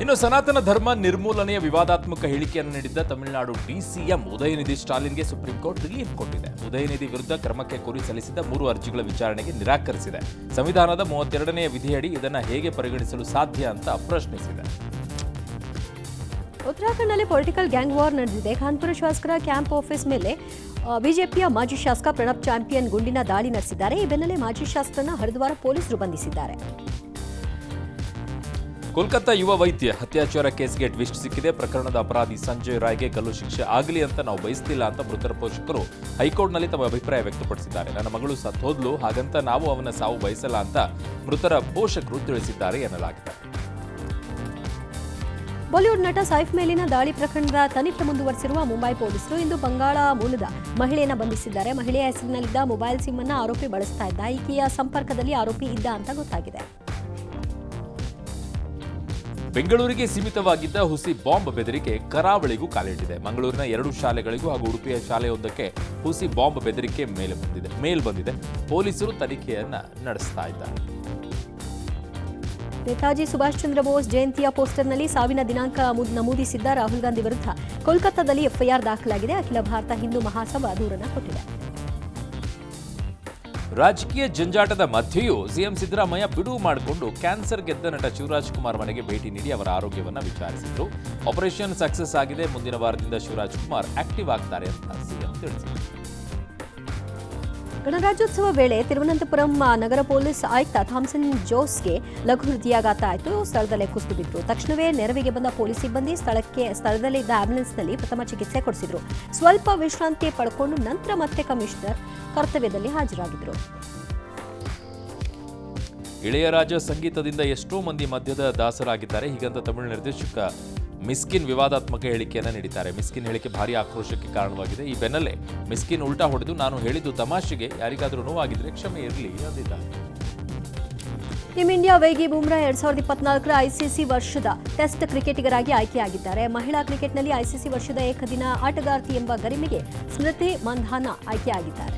ಇನ್ನು ಸನಾತನ ಧರ್ಮ ನಿರ್ಮೂಲನೆಯ ವಿವಾದಾತ್ಮಕ ಹೇಳಿಕೆಯನ್ನು ನೀಡಿದ್ದ ತಮಿಳುನಾಡು ಡಿಸಿಎಂ ಉದಯನಿಧಿ ಸ್ಟಾಲಿನ್ಗೆ ಸುಪ್ರೀಂ ಕೋರ್ಟ್ ರಿಲೀಫ್ ಕೊಟ್ಟಿದೆ. ಉದಯನಿಧಿ ವಿರುದ್ಧ ಕ್ರಮಕ್ಕೆ ಕೋರಿ ಸಲ್ಲಿಸಿದ 3 ಅರ್ಜಿಗಳ ವಿಚಾರಣೆಗೆ ನಿರಾಕರಿಸಿದೆ. ಸಂವಿಧಾನದ 32ನೇ ವಿಧಿಯಡಿ ಇದನ್ನು ಹೇಗೆ ಪರಿಗಣಿಸಲು ಸಾಧ್ಯ ಅಂತ ಪ್ರಶ್ನಿಸಿದೆ. ಉತ್ತರಾಖಂಡ್ನಲ್ಲಿ ಪೊಲಿಟಿಕಲ್ ಗ್ಯಾಂಗ್ ವಾರ್ ನಡೆದಿದೆ. ಖಾನ್ಪುರ ಶಾಸಕರ ಕ್ಯಾಂಪ್ ಆಫೀಸ್ ಮೇಲೆ ಬಿಜೆಪಿಯ ಮಾಜಿ ಶಾಸಕ ಪ್ರಣಬ್ ಚಾಂಪಿಯನ್ ಗುಂಡಿನ ದಾಳಿ ನಡೆಸಿದ್ದಾರೆ. ಈ ಬೆನ್ನಲ್ಲೇ ಮಾಜಿ ಶಾಸಕರನ್ನ ಹರಿದ್ವಾರ ಪೊಲೀಸರು ಬಂಧಿಸಿದ್ದಾರೆ. ಕೋಲ್ಕತ್ತಾ ಯುವ ವೈದ್ಯ ಹತ್ಯಾಚಾರ ಕೇಸ್ಗೆ ಟ್ವಿಸ್ಟ್ ಸಿಕ್ಕಿದೆ. ಪ್ರಕರಣದ ಅಪರಾಧಿ ಸಂಜಯ್ ರಾಯ್ಗೆ ಗಲ್ಲು ಶಿಕ್ಷೆ ಆಗಲಿ ಅಂತ ನಾವು ಬಯಸ್ತಿಲ್ಲ ಅಂತ ಮೃತರ ಪೋಷಕರು ಹೈಕೋರ್ಟ್ನಲ್ಲಿ ತಮ್ಮ ಅಭಿಪ್ರಾಯ ವ್ಯಕ್ತಪಡಿಸಿದ್ದಾರೆ. ನನ್ನ ಮಗಳು ಸತ್ತೋದ್ಲು, ಹಾಗಂತ ನಾವು ಅವನ ಸಾವು ಬಯಸಲ್ಲ ಅಂತ ಮೃತರ ಪೋಷಕರು ತಿಳಿಸಿದ್ದಾರೆ ಎನ್ನಲಾಗಿದೆ. ಬಾಲಿವುಡ್ ನಟ ಸೈಫ್ ಮೇಲಿನ ದಾಳಿ ಪ್ರಕರಣದ ತನಿಖೆ ಮುಂದುವರೆಸಿರುವ ಮುಂಬೈ ಪೊಲೀಸರು ಇಂದು ಬಂಗಾಳ ಮೂಲದ ಮಹಿಳೆಯನ್ನು ಬಂಧಿಸಿದ್ದಾರೆ. ಮಹಿಳೆಯ ಹೆಸರಿನಲ್ಲಿದ್ದ ಮೊಬೈಲ್ ಸಿಮ್ ಅನ್ನು ಆರೋಪಿ ಬಳಸ್ತಾ ಇದ್ದ. ಈಕೆಯ ಸಂಪರ್ಕದಲ್ಲಿ ಆರೋಪಿ ಇದ್ದ ಅಂತ ಗೊತ್ತಾಗಿದೆ. ಬೆಂಗಳೂರಿಗೆ ಸೀಮಿತವಾಗಿದ್ದ ಹುಸಿ ಬಾಂಬ್ ಬೆದರಿಕೆ ಕರಾವಳಿಗೂ ಕಾಲಿಟ್ಟಿದೆ. ಮಂಗಳೂರಿನ 2 ಶಾಲೆಗಳಿಗೂ ಹಾಗೂ ಉಡುಪಿಯ ಶಾಲೆಯೊಂದಕ್ಕೆ ಹುಸಿ ಬಾಂಬ್ ಬೆದರಿಕೆ ಮೇಲ್ ಬಂದಿದೆ. ಪೊಲೀಸರು ತನಿಖೆಯನ್ನ ನಡೆಸ್ತಾ ಇದ್ದಾರೆ. ನೇತಾಜಿ ಸುಭಾಷ್ ಚಂದ್ರ ಬೋಸ್ ಜಯಂತಿಯ ಪೋಸ್ಟರ್ನಲ್ಲಿ ಸಾವಿನ ದಿನಾಂಕ ನಮೂದಿಸಿದ್ದ ರಾಹುಲ್ ಗಾಂಧಿ ವಿರುದ್ಧ ಕೋಲ್ಕತ್ತಾದಲ್ಲಿ ಎಫ್ಐಆರ್ ದಾಖಲಾಗಿದೆ. ಅಖಿಲ ಭಾರತ ಹಿಂದೂ ಮಹಾಸಭಾ ದೂರನ್ನು ಕೊಟ್ಟಿದೆ. ರಾಜಕೀಯ ಜಂಜಾಟದ ಮಧ್ಯೆಯೂ ಸಿಎಂ ಸಿದ್ದರಾಮಯ್ಯ ಬಿಡುವು ಮಾಡಿಕೊಂಡು ಕ್ಯಾನ್ಸರ್ ಗೆದ್ದ ನಟ ಶಿವರಾಜ್ ಕುಮಾರ್ ಮನೆಗೆ ಭೇಟಿ ನೀಡಿ ಅವರ ಆರೋಗ್ಯವನ್ನು ವಿಚಾರಿಸಿದರು. ಆಪರೇಷನ್ ಸಕ್ಸಸ್ ಆಗಿದೆ. ಮುಂದಿನ ವಾರದಿಂದ ಶಿವರಾಜ್ ಕುಮಾರ್ ಆಕ್ಟಿವ್ ಆಗ್ತಾರೆ ಅಂತ ಸಿಎಂ ತಿಳಿಸಿದರು. ಗಣರಾಜ್ಯೋತ್ಸವ ವೇಳೆ ತಿರುವನಂತಪುರಂ ನಗರ ಪೊಲೀಸ್ ಆಯುಕ್ತ ಥಾಮ್ಸನ್ ಜೋಸ್ಗೆ ಲಘು ಹೃದಯಾಘಾತ ಆಯಿತು. ಸ್ಥಳದಲ್ಲೇ ಕುಸಿದು ಬಿದ್ದರು. ತಕ್ಷಣವೇ ನೆರವಿಗೆ ಬಂದ ಪೊಲೀಸ್ ಸಿಬ್ಬಂದಿ ಸ್ಥಳದಲ್ಲೇ ಇದ್ದ ಆಂಬ್ಯುಲೆನ್ಸ್ನಲ್ಲಿ ಪ್ರಥಮ ಚಿಕಿತ್ಸೆ ಕೊಡಿಸಿದ್ರು. ಸ್ವಲ್ಪ ವಿಶ್ರಾಂತಿ ಪಡ್ಕೊಂಡು ನಂತರ ಮತ್ತೆ ಕಮಿಷನರ್ ಕರ್ತವ್ಯದಲ್ಲಿ ಹಾಜರಾಗಿದ್ದರು. ಇಳೆಯರಾಜ ಸಂಗೀತದಿಂದ ಎಷ್ಟೋ ಮಂದಿ ಮದ್ಯದ ದಾಸರಾಗಿದ್ದಾರೆ. ಹೀಗಂತ ತಮಿಳು ನಿರ್ದೇಶಕ ಮಿಸ್ಕಿನ್ ವಿವಾದಾತ್ಮಕ ಹೇಳಿಕೆಯನ್ನು ನೀಡಿದ್ದಾರೆ. ಮಿಸ್ಕಿನ್ ಹೇಳಿಕೆ ಭಾರಿ ಆಕ್ರೋಶಕ್ಕೆ ಕಾರಣವಾಗಿದೆ. ಈ ಬೆನ್ನಲ್ಲೇ ಮಿಸ್ಕಿನ್ ಉಲ್ಟಾ ಹೊಡೆದು ನಾನು ಹೇಳಿದ್ದು ತಮಾಷೆಗೆ, ಯಾರಿಗಾದರೂ ನೋವಾಗಿದ್ರೆ ಕ್ಷಮೆ ಇರಲಿ ಅಂದಿದ್ದಾರೆ. ಟೀಂ ಇಂಡಿಯಾ ವೇಗಿ ಬುಮ್ರಾ 2024ರ ಐಸಿಸಿ ವರ್ಷದ ಟೆಸ್ಟ್ ಕ್ರಿಕೆಟಿಗರಾಗಿ ಆಯ್ಕೆಯಾಗಿದ್ದಾರೆ. ಮಹಿಳಾ ಕ್ರಿಕೆಟ್ನಲ್ಲಿ ಐಸಿಸಿ ವರ್ಷದ ಏಕದಿನ ಆಟಗಾರ್ತಿ ಎಂಬ ಗರಿಮೆಗೆ ಸ್ಮೃತಿ ಮಂಧಾನ ಆಯ್ಕೆಯಾಗಿದ್ದಾರೆ.